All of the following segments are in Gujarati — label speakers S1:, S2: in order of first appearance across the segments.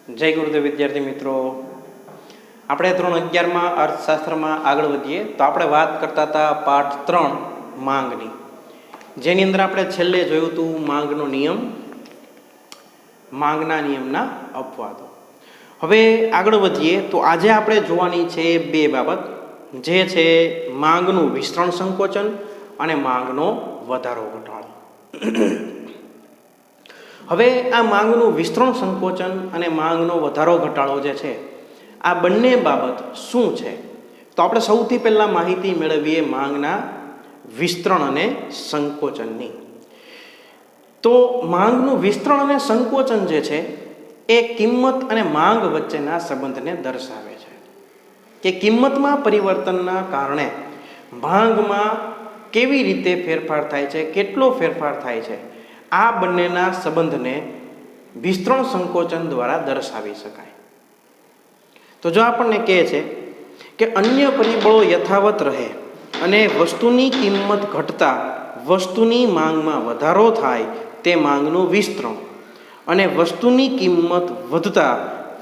S1: જય ગુરુદેવ વિદ્યાર્થી મિત્રો, આપણે ધોરણ 11માં અર્થશાસ્ત્રમાં આગળ વધીએ તો આપણે વાત કરતા હતા પાઠ 3 માંગની, જેની અંદર આપણે છેલ્લે જોયું હતું માંગનો નિયમ, માંગના નિયમના અપવાદો. હવે આગળ વધીએ તો આજે આપણે જોવાની છે બે બાબત, જે છે માંગનું વિસ્તરણ સંકોચન અને માંગનો વધારો ઘટાડો. હવે આ માંગનું વિસ્તરણ સંકોચન અને માંગનો વધારો ઘટાડો જે છે, આ બંને બાબત શું છે? તો આપણે સૌથી પહેલાં માહિતી મેળવીએ માંગના વિસ્તરણ અને સંકોચનની. તો માંગનું વિસ્તરણ અને સંકોચન જે છે એ કિંમત અને માંગ વચ્ચેના સંબંધને દર્શાવે છે કે કિંમતમાં પરિવર્તનના કારણે માંગમાં કેવી રીતે ફેરફાર થાય છે, કેટલો ફેરફાર થાય છે, આ બંનેના સંબંધને વિસ્તરણ સંકોચન દ્વારા દર્શાવી શકાય. તો જો આપણને કહે છે કે અન્ય પરિબળો યથાવત રહે અને વસ્તુની કિંમત ઘટતા વસ્તુની માંગમાં વધારો થાય તે માંગનું વિસ્તરણ, અને વસ્તુની કિંમત વધતા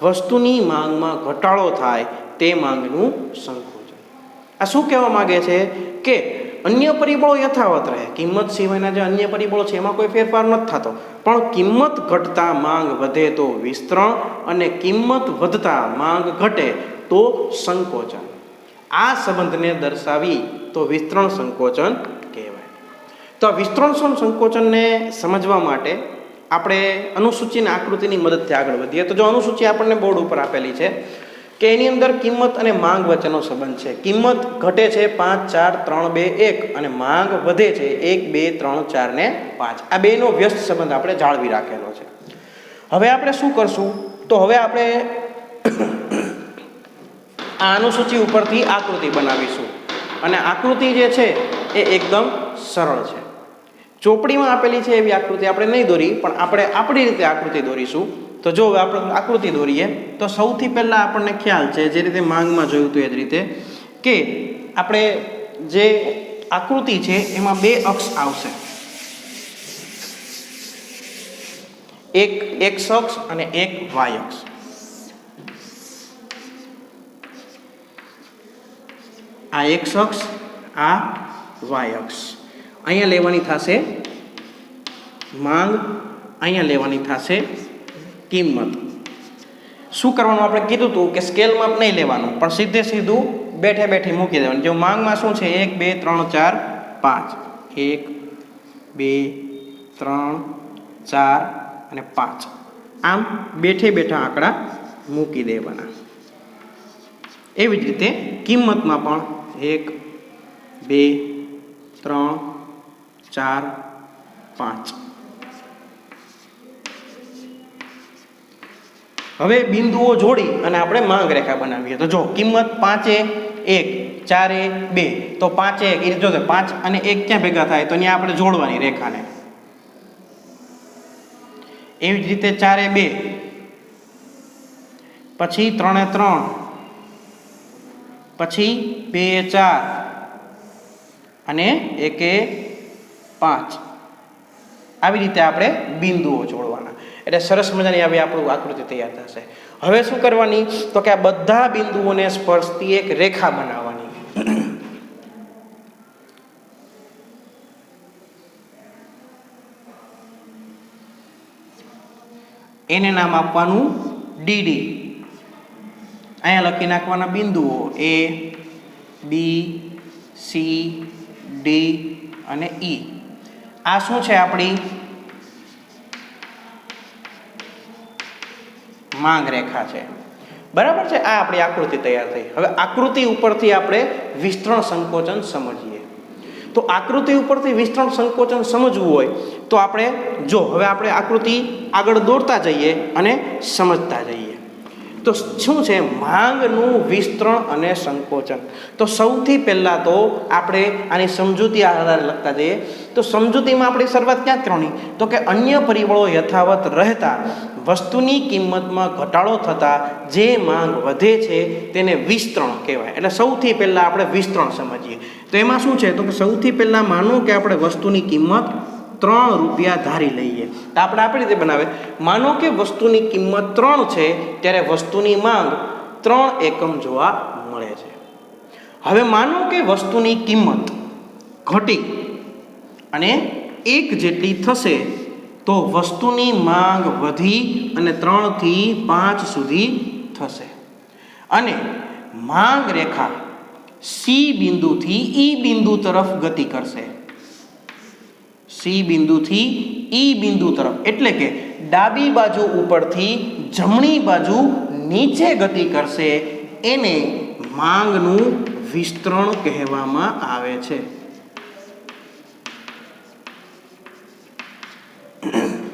S1: વસ્તુની માંગમાં ઘટાડો થાય તે માંગનું સંકોચન. આ શું કહેવા માગે છે કે અન્ય પરિબળો યથાવત રહે, કિંમત સિવાયના જે અન્ય પરિબળો છે એમાં કોઈ ફેરફાર નથી થતો, પણ કિંમત ઘટતા માંગ વધે તો વિસ્તરણ અને કિંમત વધતા માંગ ઘટે તો સંકોચન. આ સંબંધને દર્શાવી તો વિસ્તરણ સંકોચન કહેવાય. તો આ વિસ્તરણ સંકોચનને સમજવા માટે આપણે અનુસૂચિના આકૃતિની મદદથી આગળ વધીએ. તો જો અનુસૂચિ આપણને બોર્ડ ઉપર આપેલી છે કે એની અંદર કિંમત અને માંગ વચ્ચેનો સંબંધ છે. કિંમત ઘટે છે 5, 4, 3, 2, 1 અને માંગ વધે છે 1, 2, 3, 4 ને 5. આ બેનો વ્યસ્ત સંબંધ આપણે જાળવી રાખેલો છે. હવે આપણે શું કરશું? તો હવે આપણે આ અનુસૂચિ ઉપરથી આકૃતિ બનાવીશું, અને આકૃતિ જે છે એ એકદમ સરળ છે. ચોપડીમાં આપેલી છે એવી આકૃતિ આપણે નહીં દોરી, પણ આપણે આપણી રીતે આકૃતિ દોરીશું. તો જો આપણે આકૃતિ દોરીએ તો સૌથી પહેલાં આપણને ખ્યાલ છે, જે રીતે માંગમાં જોયું હતું એ જ રીતે, કે આપણે જે આકૃતિ છે એમાં બે અક્ષ આવશે, એક એક્સ અક્ષ અને એક વાય અક્ષ. આ એક્સ અક્ષ, આ વાય અક્ષ. અહીંયા લેવાની થશે માંગ, અહીંયા લેવાની થશે કિંમત. શું કરવાનું આપણે કીધું હતું કે સ્કેલ માપ નહીં લેવાનું, પણ સીધે સીધું બેઠે બેઠી મૂકી દેવાનું. જો માંગમાં શું છે 1, 2, 3, 4, 5, 1, 2, 3, 4 અને 5, આમ બેઠે બેઠા આંકડા મૂકી દેવાના. એવી જ રીતે કિંમતમાં પણ 1, 2, 3, 4, 5. હવે બિંદુઓ જોડી અને આપણે માંગ રેખા બનાવીએ. તો જો કિંમત 5, 1, 4, 2, તો 5, 1 એ જો 5 અને 1 ક્યાં ભેગા થાય? તો ત્યાં આપણે જોડવાની રેખાને. એવી જ રીતે 4, 2, પછી 3, 3, પછી 2, 4 અને 1, 5. આવી રીતે આપણે બિંદુઓ જોડવાના. એટલે સરસ મજાની આવી આપણું આકૃતિ તૈયાર થશે. હવે શું કરવાની? તો કે આ બધા બિંદુઓને સ્પર્શતી એક રેખા બનાવવાની. એને નામ આપવાનું ડીડી. અહીંયા લખી નાખવાના બિંદુઓ A, B, C, D અને E. આ શું છે? આપણી માંગ રેખા છે. બરાબર છે? આ આપણી આકૃતિ તૈયાર થઈ. હવે આકૃતિ ઉપરથી આપણે વિસ્તરણ સંકોચન સમજીએ. તો આકૃતિ ઉપરથી વિસ્તરણ સંકોચન સમજવું હોય તો આપણે જો હવે આપણે આકૃતિ આગળ દોરતા જઈએ અને સમજતા જઈએ. તો શું છે માંગનું વિસ્તરણ અને સંકોચન? તો સૌથી પહેલાં તો આપણે આની સમજૂતી આધારે લખતા જઈએ. તો સમજૂતીમાં આપણી શરૂઆત ક્યાં કરવાની? તો કે અન્ય પરિબળો યથાવત રહેતા વસ્તુની કિંમતમાં ઘટાડો થતાં જે માંગ વધે છે તેને વિસ્તરણ કહેવાય. એટલે સૌથી પહેલાં આપણે વિસ્તરણ સમજીએ. તો એમાં શું છે? તો કે સૌથી પહેલાં માનો કે આપણે વસ્તુની કિંમત ₹3 ધારી લઈએ તો આપણે આપણી રીતે બનાવે. માનો કે વસ્તુની કિંમત 3 છે ત્યારે વસ્તુની માંગ 3 એકમ જોવા મળે છે. હવે માનો કે વસ્તુની કિંમત ઘટી અને 1 જેટલી થશે તો વસ્તુની માંગ વધી અને 3 થી 5 સુધી થશે અને માંગ રેખા સી બિંદુથી ઈ બિંદુ તરફ ગતિ કરશે. સી બિંદુથી ઈ બિંદુ તરફ એટલે કે ડાબી બાજુ ઉપરથી જમણી બાજુ નીચે ગતિ કરશે. એને માંગનું વિસ્તરણ કહેવામાં આવે છે.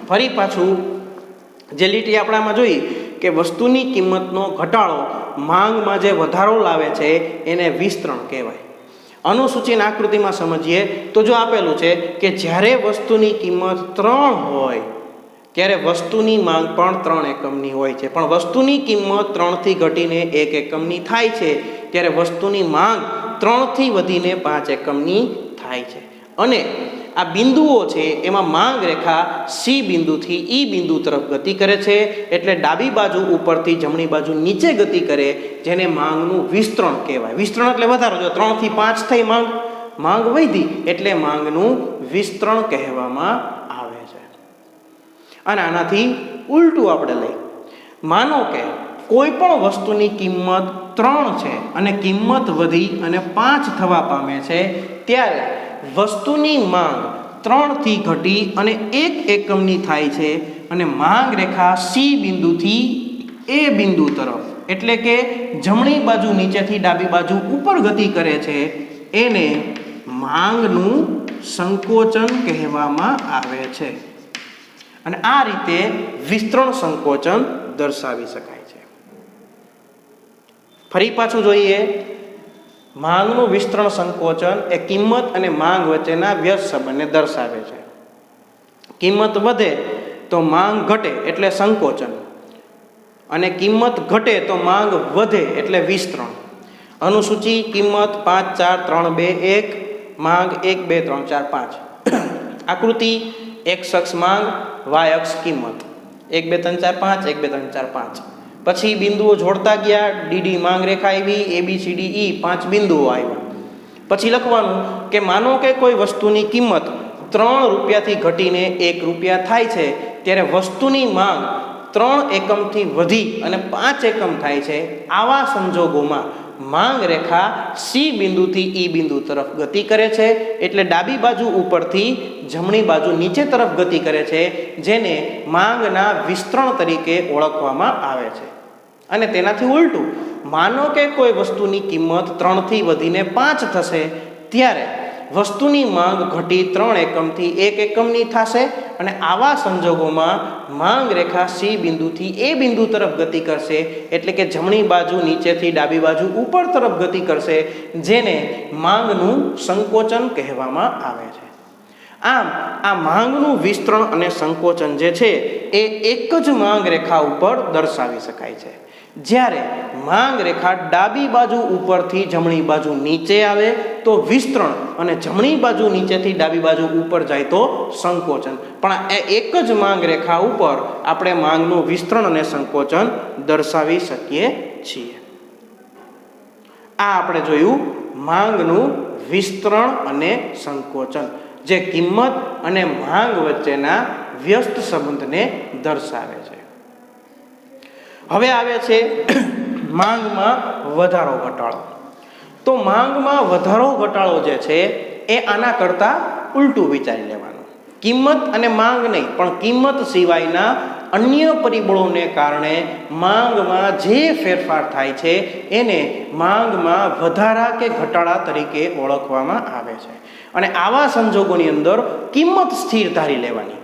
S1: ફરી પાછું જે લીટી આપણામાં જોઈ કે વસ્તુની કિંમતનો ઘટાડો માંગમાં જે વધારો લાવે છે એને વિસ્તરણ કહેવાય. અનુસૂચિની આકૃતિમાં સમજીએ તો જો આપેલું છે કે જ્યારે વસ્તુની કિંમત 3 હોય ત્યારે વસ્તુની માંગ પણ 3 એકમની હોય છે, પણ વસ્તુની કિંમત 3 થી ઘટીને 1 એકમની થાય છે ત્યારે વસ્તુની માંગ 3 થી વધીને 5 એકમની થાય છે. અને આ બિંદુઓ છે એમાં માંગ રેખા સી બિંદુથી ઈ બિંદુ તરફ ગતિ કરે છે એટલે ડાબી બાજુ ઉપરથી જમણી બાજુ નીચે ગતિ કરે જેને માંગનું વિસ્તરણ કહેવાય. વિસ્તરણ એટલે વધારો. જો 3 થી 5 થઈ માંગ વધી એટલે માંગનું વિસ્તરણ કહેવામાં આવે છે. અને આનાથી ઉલટું આપણે લઈ માનો કે કોઈ પણ વસ્તુની કિંમત 3 છે અને કિંમત વધી અને 5 થવા પામે છે ત્યારે વસ્તુની માંગ 3 થી ઘટી અને 1 એકમની થાય છે અને માંગ રેખા સી બિંદુથી એ બિંદુ તરફ એટલે કે જમણી બાજુ નીચેથી ડાબી બાજુ ઉપર ગતિ કરે છે. એને માંગનું સંકોચન કહેવામાં આવે છે. અને આ રીતે વિસ્તરણ સંકોચન દર્શાવી શકાય છે. ફરી પાછું જોઈએ. માંગનું વિસ્તરણ સંકોચન એ કિંમત અને માંગ વચ્ચેના વ્યસ્ત સંબંધને દર્શાવે છે. કિંમત વધે તો માંગ ઘટે એટલે સંકોચન અને કિંમત ઘટે તો માંગ વધે એટલે વિસ્તરણ. અનુસૂચિ કિંમત 5 4 3 2 1 માંગ 1 2 3 4 5. આકૃતિ x અક્ષ માંગ y અક્ષ કિંમત 1 2 3 4 5 1 2 3 4 5. પછી બિંદુઓ જોડતા ગયા. ડીડી માંગ રેખા આવી, ABCD E 5 બિંદુઓ આવ્યા. પછી લખવાનું કે માનો કે કોઈ વસ્તુની કિંમત ₹3 થી ઘટીને ₹1 થાય છે ત્યારે વસ્તુની માંગ 3 એકમથી વધી અને 5 એકમ થાય છે. આવા સંજોગોમાં માંગ રેખા સી બિંદુથી ઈ બિંદુ તરફ ગતિ કરે છે એટલે ડાબી બાજુ ઉપરથી જમણી બાજુ નીચે તરફ ગતિ કરે છે જેને માંગના વિસ્તરણ તરીકે ઓળખવામાં આવે છે. અને તેનાથી ઉલટું માનો કે કોઈ વસ્તુની કિંમત 3 થી વધીને 5 થશે ત્યારે વસ્તુની માંગ ઘટી 3 એકમથી 1 એકમની થશે અને આવા સંજોગોમાં માંગ રેખા સી બિંદુથી એ બિંદુ તરફ ગતિ કરશે એટલે કે જમણી બાજુ નીચેથી ડાબી બાજુ ઉપર તરફ ગતિ કરશે જેને માંગનું સંકોચન કહેવામાં આવે છે. આમ આ માંગનું વિસ્તરણ અને સંકોચન જે છે એ એક જ માંગ રેખા ઉપર દર્શાવી શકાય છે. જ્યારે માંગ રેખા ડાબી બાજુ ઉપરથી જમણી બાજુ નીચે આવે તો વિસ્તરણ અને જમણી બાજુ નીચેથી ડાબી બાજુ ઉપર જાય તો સંકોચન. પણ આ એક જ માંગ રેખા ઉપર આપણે માંગનું વિસ્તરણ અને સંકોચન દર્શાવી શકીએ છીએ. આ આપણે જોયું માંગનું વિસ્તરણ અને સંકોચન જે કિંમત અને માંગ વચ્ચેના વ્યસ્ત સંબંધને દર્શાવે છે. હવે આવે છે માંગમાં વધારો ઘટાડો. તો માંગમાં વધારો ઘટાડો જે છે એ આના કરતાં ઉલટું વિચારી લેવાનું. કિંમત અને માંગ નહીં પણ કિંમત સિવાયના અન્ય પરિબળોને કારણે માંગમાં જે ફેરફાર થાય છે એને માંગમાં વધારા કે ઘટાડા તરીકે ઓળખવામાં આવે છે. અને આવા સંજોગોની અંદર કિંમત સ્થિર ધારી લેવાની.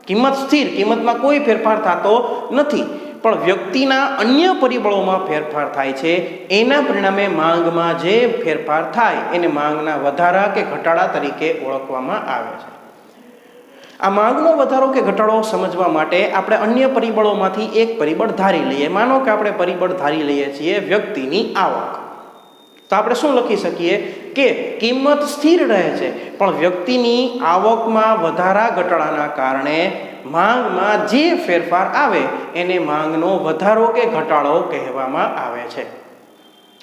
S1: કિંમત સ્થિર, કિંમતમાં કોઈ ફેરફાર થતો નથી પણ વ્યક્તિના અન્ય પરિબળોમાં ફેરફાર થાય છે એના પરિણામે માંગમાં જે ફેરફાર થાય એને માંગના વધારા કે ઘટાડા તરીકે ઓળખવામાં આવે છે. આ માંગનો વધારો કે ઘટાડો સમજવા માટે આપણે અન્ય પરિબળોમાંથી એક પરિબળ ધારી લઈએ. માનો કે આપણે પરિબળ ધારી લઈએ છીએ વ્યક્તિની આવક. તો આપણે શું લખી શકીએ કે કિંમત સ્થિર રહે છે, પણ વ્યક્તિની આવકમાં વધારા ઘટાડાના કારણે માંગમાં જે ફેરફાર આવે એને માંગનો વધારો કે ઘટાડો કહેવામાં આવે છે.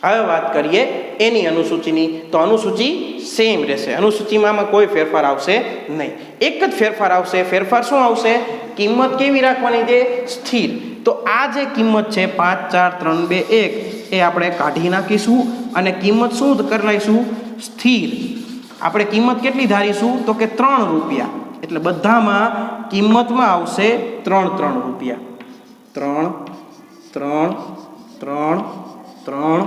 S1: હવે વાત કરીએ એની અનુસૂચિની, તો અનુસૂચિ સેમ રહેશે. અનુસૂચિમાં કોઈ ફેરફાર આવશે નહીં. એક જ ફેરફાર આવશે. ફેરફાર શું આવશે? કિંમત કેવી રાખવાની છે? સ્થિર. તો આ જે કિંમત છે 5 4 3 2 1 એ આપણે કાઢી નાખીશું અને કિંમત શું કરી લઈશું? સ્થિર. આપણે કિંમત કેટલી ધારીશું? તો કે 3 રૂપિયા. એટલે બધામાં કિંમતમાં આવશે 3 રૂપિયા. 3 3 3 3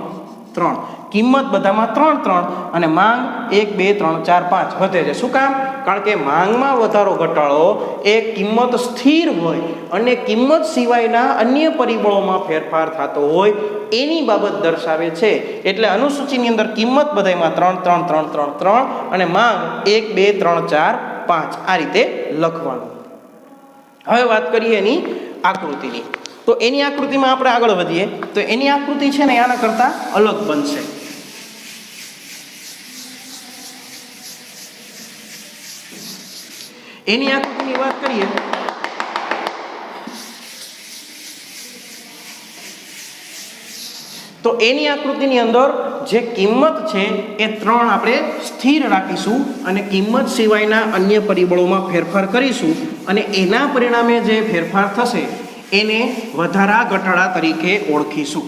S1: 3. કિંમત બધામાં 3 અને માંગ 1 2 3 4 5 વધે છે. શું કામ? કારણ કે માંગમાં વધારો ઘટાડો એ કિંમત સ્થિર હોય અને કિંમત સિવાયના અન્ય પરિબળોમાં ફેરફાર થતો હોય એની બાબત દર્શાવે છે. એટલે અનુસૂચિની અંદર કિંમત બધામાં 3 3 3 3 3 અને માંગ 1 2 3 4 5 આ રીતે લખવાનું. હવે વાત કરીએ એની આકૃતિની. તો એની આકૃતિમાં આપણે આગળ વધીએ તો એની આકૃતિ છે ને આના કરતાં અલગ બનશે. એની આકૃતિની વાત કરીએ તો એની આકૃતિની અંદર જે કિંમત છે એ 3 આપણે સ્થિર રાખીશું અને કિંમત સિવાયના અન્ય પરિબળોમાં ફેરફાર કરીશું અને એના પરિણામે જે ફેરફાર થશે એને વધારા ઘટાડા તરીકે ઓળખીશું.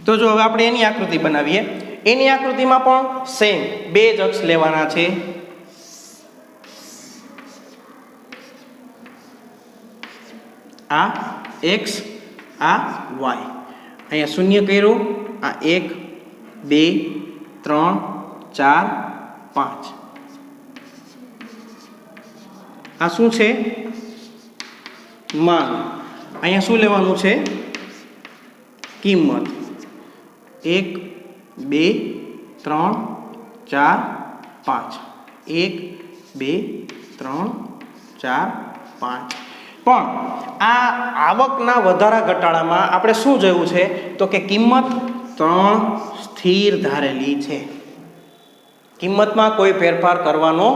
S1: તો જો હવે આપણે એની આકૃતિ બનાવીએ. એની આકૃતિમાં પણ સેમ 2 જ અક્ષ લેવાના છે. આ x આ y. અહીંયા શૂન્ય કર્યું. આ 1 2 3 4 5. આ શું છે? માંગ. અહીંયા શું લેવાનું છે? કિંમત. 1 2 3 4 5. 1 2 3 4 5. પણ આ આવકના વધારા ઘટાડામાં આપણે શું જોયું છે? તો કે કિંમત 3 સ્થિર ધારેલી છે. કિંમતમાં કોઈ ફેરફાર કરવાનો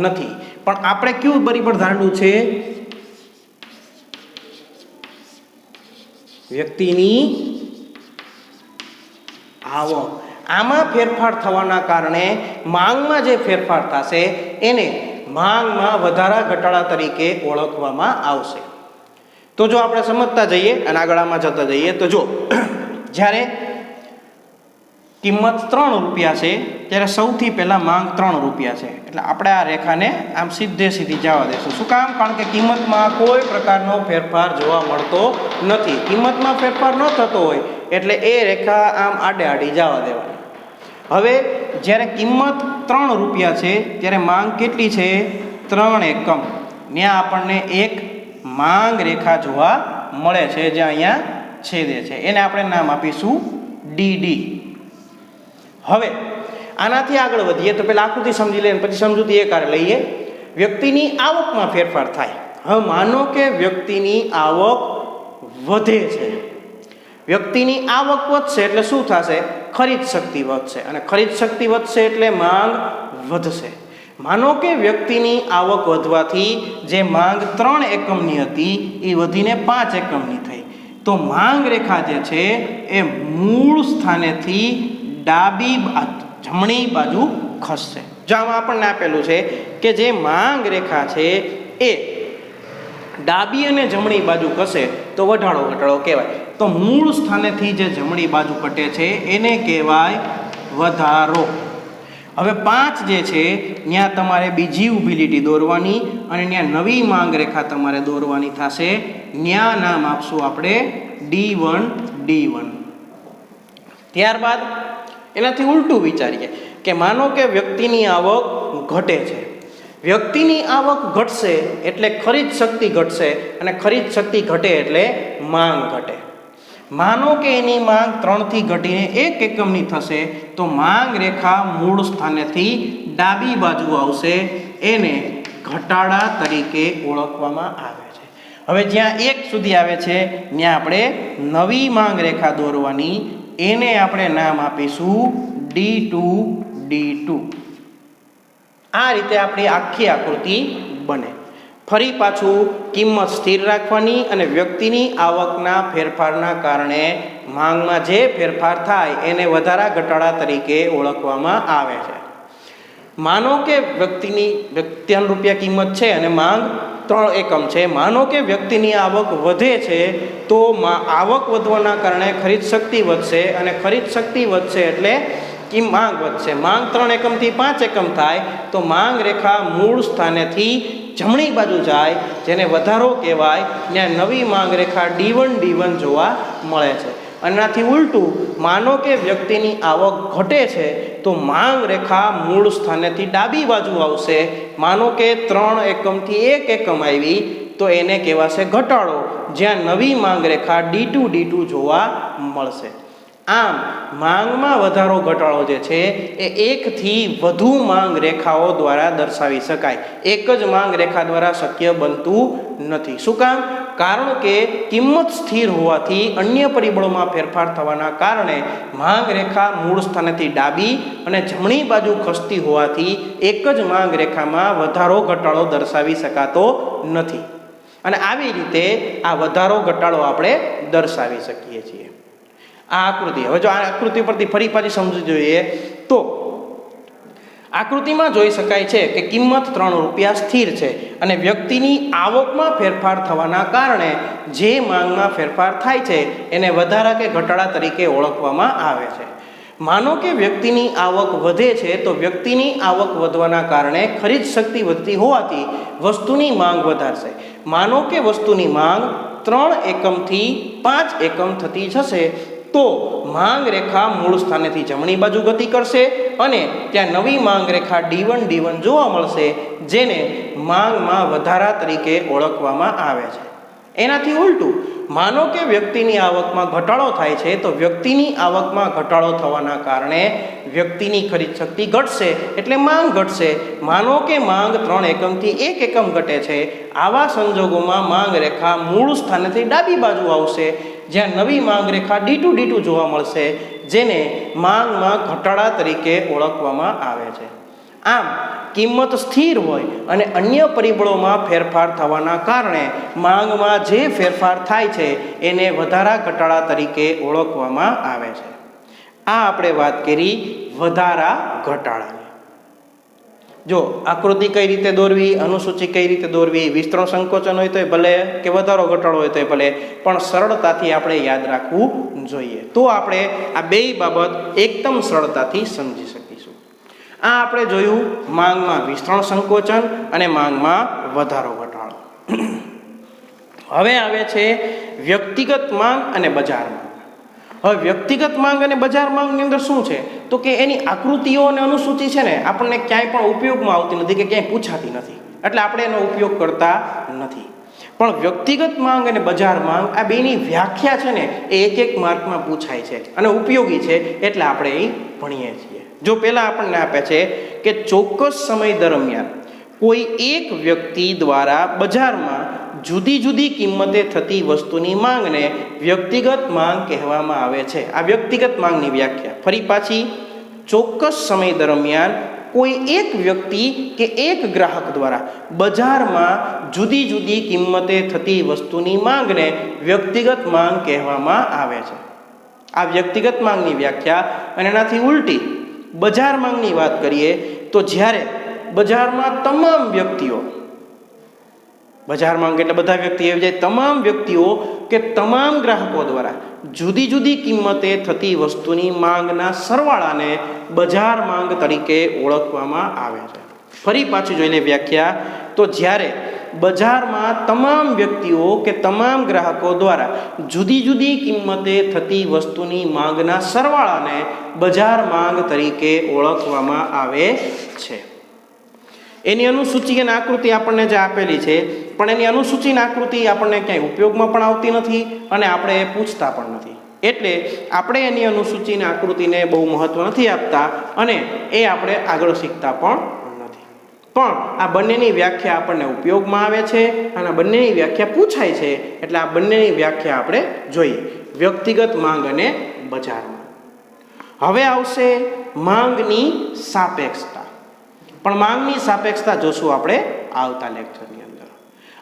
S1: નથી. પણ આપણે કયું પરિબળ ધારેલું છે? વ્યક્તિની આવક. આમાં ફેરફાર થવાના કારણે માંગમાં જે ફેરફાર થશે એને માંગમાં વધારા ઘટાડા તરીકે ઓળખવામાં આવશે. તો જો આપણે સમજતા જઈએ અને આગળમાં જતા જઈએ તો જો જ્યારે કિંમત 3 રૂપિયા છે ત્યારે સૌથી પહેલાં માંગ 3 રૂપિયા છે. એટલે આપણે આ રેખાને આમ સીધી જવા દેશું. શું કામ? કારણ કે કિંમતમાં કોઈ પ્રકારનો ફેરફાર જોવા મળતો નથી. કિંમતમાં ફેરફાર ન થતો હોય એટલે એ રેખા આમ આડી જવા દેવાની. હવે જ્યારે કિંમત 3 રૂપિયા છે ત્યારે માંગ કેટલી છે? 3 એકમ. ત્યાં આપણને એક માંગ રેખા જોવા મળે છે જે અહીંયા છેદે છે. એને આપણે નામ આપીશું DD. હવે આનાથી આગળ વધીએ તો પહેલાં આકૃતિ સમજી લઈએ પછી સમજૂતી એ કારે લઈએ. વ્યક્તિની આવકમાં ફેરફાર થાય. હવે માનો કે વ્યક્તિની આવક વધે છે. વ્યક્તિની આવક વધશે એટલે શું થશે? ખરીદ શક્તિ વધશે અને ખરીદ શક્તિ વધશે એટલે માંગ વધશે. માનો કે વ્યક્તિની આવક વધવાથી જે માંગ 3 એકમની હતી એ વધીને 5 એકમની થઈ. તો માંગ રેખા જે છે એ મૂળ સ્થાનેથી જમણી બાજુ ખસશે. જો આમાં આપણને આપેલું છે કે જે માંગ રેખા છે એ ડાબી અને જમણી બાજુ ખસે તો વધારો ઘટાડો કહેવાય. તો મૂળ સ્થાનેથી જે જમણી બાજુ ઘટે છે એને કહેવાય વધારો. હવે 5 જે છે ત્યાં તમારે બીજી ઊભી લીટી દોરવાની અને ત્યાં નવી માંગ રેખા તમારે દોરવાની થશે. ત્યાં નામ આપશું આપણે D1 D1. ત્યારબાદ એનાથી ઉલટું વિચારીએ કે માનો કે વ્યક્તિની આવક ઘટે છે. વ્યક્તિની આવક ઘટશે એટલે ખરીદ શક્તિ ઘટશે અને ખરીદ શક્તિ ઘટે એટલે માંગ ઘટે. માનો કે એની માંગ 3 થી ઘટીને 1 એકમની થશે તો માંગ રેખા મૂળ સ્થાનેથી ડાબી બાજુ આવશે. એને ઘટાડા તરીકે ઓળખવામાં આવે છે. હવે જ્યાં 1 સુધી આવે છે ત્યાં આપણે નવી માંગ રેખા દોરવાની, એને આપણે નામ આપીશું D2 D2. આ રીતે આપણી આખી આકૃતિ બને. ફરી પાછું કિંમત સ્થિર રાખવાની અને વ્યક્તિની આવકના ફેરફારના કારણે માંગમાં જે ફેરફાર થાય એને વધારા ઘટાડા તરીકે ઓળખવામાં આવે છે. માનો કે વ્યક્તિની ₹3 કિંમત છે અને માંગ 3 એકમ છે. માનો કે વ્યક્તિની આવક વધે છે તો આવક વધવાના કારણે ખરીદ શક્તિ વધશે અને ખરીદ શક્તિ વધશે એટલે માંગ વધશે. માંગ 3 એકમથી 5 એકમ થાય તો માંગ રેખા મૂળ સ્થાનેથી જમણી બાજુ જાય, જેને વધારો કહેવાય. ત્યાં નવી માંગ રેખા D1 D1 જોવા મળે છે. આનાથી ઉલટું, માનો કે વ્યક્તિની આવક ઘટે છે તો માંગ રેખા મૂળ સ્થાનેથી ડાબી બાજુ આવશે. માનો કે 3 એકમથી 1 એકમ આવી તો એને કહેવાશે ઘટાડો, જ્યાં નવી માંગ રેખા D2 D2 જોવા મળશે. આમ માંગમાં વધારો ઘટાડો જે છે એ એકથી વધુ માંગ રેખાઓ દ્વારા દર્શાવી શકાય. એક જ માંગ રેખા દ્વારા શક્ય બનતું નથી. શું કામ? કારણ કે કિંમત સ્થિર હોવાથી અન્ય પરિબળોમાં ફેરફાર થવાના કારણે માંગ રેખા મૂળ સ્થાનેથી ડાબી અને જમણી બાજુ ખસતી હોવાથી એક જ માંગ રેખામાં વધારો ઘટાડો દર્શાવી શકાતો નથી. અને આવી રીતે આ વધારો ઘટાડો આપણે દર્શાવી શકીએ છીએ. આ આકૃતિ, હવે જો આ આકૃતિ પરથી ફરી પાછી સમજી જોઈએ તો આકૃતિમાં જોઈ શકાય છે કે કિંમત ₹3 સ્થિર છે અને વ્યક્તિની આવકમાં ફેરફાર થવાના કારણે જે માંગમાં ફેરફાર થાય છે એને વધારા કે ઘટાડા તરીકે ઓળખવામાં આવે છે. માનો કે વ્યક્તિની આવક વધે છે તો વ્યક્તિની આવક વધવાના કારણે ખરીદ શક્તિ વધતી હોવાથી વસ્તુની માંગ વધારશે. માનો કે વસ્તુની માંગ 3 એકમથી 5 એકમ થતી જશે તો માંગ રેખા મૂળ સ્થાનેથી જમણી બાજુ ગતિ કરશે અને ત્યાં નવી માંગ રેખા D1 D1 જોવા મળશે, જેને માંગમાં વધારા તરીકે ઓળખવામાં આવે છે. એનાથી ઉલટું, માનો કે વ્યક્તિની આવકમાં ઘટાડો થાય છે તો વ્યક્તિની આવકમાં ઘટાડો થવાના કારણે વ્યક્તિની ખરીદ શક્તિ ઘટશે એટલે માંગ ઘટશે. માનો કે માંગ 3 એકમથી 1 એકમ ઘટે છે. આવા સંજોગોમાં માંગ રેખા મૂળ સ્થાનેથી ડાબી બાજુ આવશે, જ્યાં નવી માંગ રેખા D2 D2 જોવા મળશે, જેને માંગમાં ઘટાડા તરીકે ઓળખવામાં આવે છે. આમ કિંમત સ્થિર હોય અને અન્ય પરિબળોમાં ફેરફાર થવાના કારણે માંગમાં જે ફેરફાર થાય છે એને વધારા ઘટાડા તરીકે ઓળખવામાં આવે છે. આ આપણે વાત કરી વધારા ઘટાડાની. જો આકૃતિ કઈ રીતે દોરવી, અનુસૂચિ કઈ રીતે દોરવી, વિસ્તરણ સંકોચન હોય તોય ભલે કે વધારો ઘટાડો હોય તોય ભલે, પણ સરળતાથી આપણે યાદ રાખવું જોઈએ. તો આપણે આ બેય બાબત એકદમ સરળતાથી સમજી શકીશું. આ આપણે જોયું માંગમાં વિસ્તરણ સંકોચન અને માંગમાં વધારો ઘટાડો. હવે આવે છે વ્યક્તિગત માંગ અને બજાર માંગ. હવે વ્યક્તિગત માંગ અને બજાર માંગની અંદર શું છે તો કે એની આકૃતિઓ અને અનુસૂચિ છે ને આપણને ક્યાંય પણ ઉપયોગમાં આવતી નથી કે ક્યાંય પૂછાતી નથી, એટલે આપણે એનો ઉપયોગ કરતા નથી. પણ વ્યક્તિગત માંગ અને બજાર માંગ આ બેની વ્યાખ્યા છે ને એ એક માર્કમાં પૂછાય છે અને ઉપયોગી છે, એટલે આપણે એ ભણીએ છીએ. જો પહેલાં આપણને આપે છે કે ચોક્કસ સમય દરમિયાન કોઈ એક વ્યક્તિ દ્વારા બજારમાં જુદી જુદી કિંમતે થતી વસ્તુની માંગને વ્યક્તિગત માંગ કહેવામાં આવે છે. આ વ્યક્તિગત માંગની વ્યાખ્યા. ફરી પાછી, ચોક્કસ સમય દરમિયાન કોઈ એક વ્યક્તિ કે એક ગ્રાહક દ્વારા બજારમાં જુદી જુદી કિંમતે થતી વસ્તુની માંગને વ્યક્તિગત માંગ કહેવામાં આવે છે. આ વ્યક્તિગત માંગની વ્યાખ્યા. અને એનાથી ઉલટી બજાર માંગની વાત કરીએ તો જ્યારે બજારમાં તમામ વ્યક્તિઓ, બજાર માંગ એટલે બધા વ્યક્તિ આવી જાય, તમામ વ્યક્તિઓ કે તમામ ગ્રાહકો દ્વારા જુદી જુદી કિંમતે થતી વસ્તુની માંગના સરવાળાને બજાર માંગ તરીકે ઓળખવામાં આવે છે. ફરી પાછી જોઈ લે વ્યાખ્યા. તો જ્યારે બજારમાં તમામ વ્યક્તિઓ કે તમામ ગ્રાહકો દ્વારા જુદી જુદી કિંમતે થતી વસ્તુની માંગના સરવાળાને બજાર માંગ તરીકે ઓળખવામાં આવે છે. એની અનુસૂચિ અને આકૃતિ આપણને જે આપેલી છે, પણ એની અનુસૂચિની આકૃતિ આપણને ક્યાંય ઉપયોગમાં પણ આવતી નથી અને આપણે એ પૂછતા પણ નથી, એટલે આપણે એની અનુસૂચિની આકૃતિને બહુ મહત્વ નથી આપતા અને એ આપણે આગળ શીખતા પણ નથી. પણ આ બંનેની વ્યાખ્યા આપણને ઉપયોગમાં આવે છે અને આ બંનેની વ્યાખ્યા પૂછાય છે, એટલે આ બંનેની વ્યાખ્યા આપણે જોઈએ. વ્યક્તિગત માંગ અને બજાર માંગ. હવે આવશે માંગની સાપેક્ષતા. પણ માંગની સાપેક્ષતા જોશું આપણે આવતા લેક્ચરની અંદર.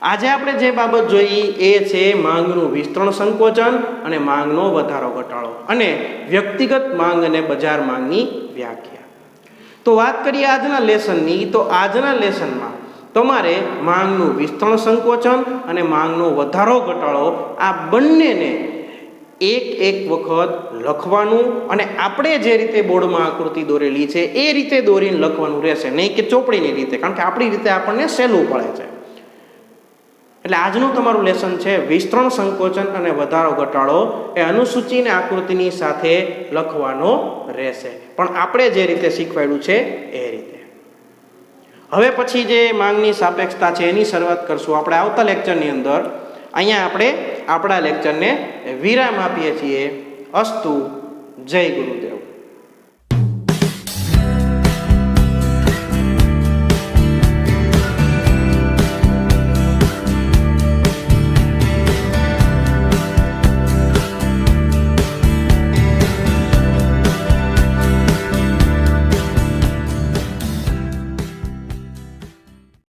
S1: આજે આપણે જે બાબત જોઈ એ છે માંગનું વિસ્તરણ સંકોચન અને માંગનો વધારો ઘટાડો અને વ્યક્તિગત માંગ અને બજાર માંગની વ્યાખ્યા. તો વાત કરીએ આજના લેસનની, તો આજના લેસનમાં તમારે માંગનું વિસ્તરણ સંકોચન અને માંગનો વધારો ઘટાડો આ બંનેને એક એક વખત લખવાનું અને આપણે જે રીતે બોર્ડમાં આકૃતિ દોરેલી છે એ રીતે દોરીને લખવાનું રહેશે, નહીં કે ચોપડીની રીતે, કારણ કે આપણી રીતે આપણને સહેલું પડે છે. એટલે આજનું તમારું લેસન છે વિસ્તરણ સંકોચન અને વધારો ઘટાડો એ અનુસૂચિ અને આકૃતિની સાથે લખવાનો રહેશે, પણ આપણે જે રીતે શીખવાડ્યું છે એ રીતે. હવે પછી જે માંગની સાપેક્ષતા છે એની શરૂઆત કરશું આપણે આવતા લેક્ચરની અંદર. અહીંયા આપણે આપણા લેક્ચરને વિરામ આપીએ છીએ. અસ્તુ. જય ગુરુદેવ.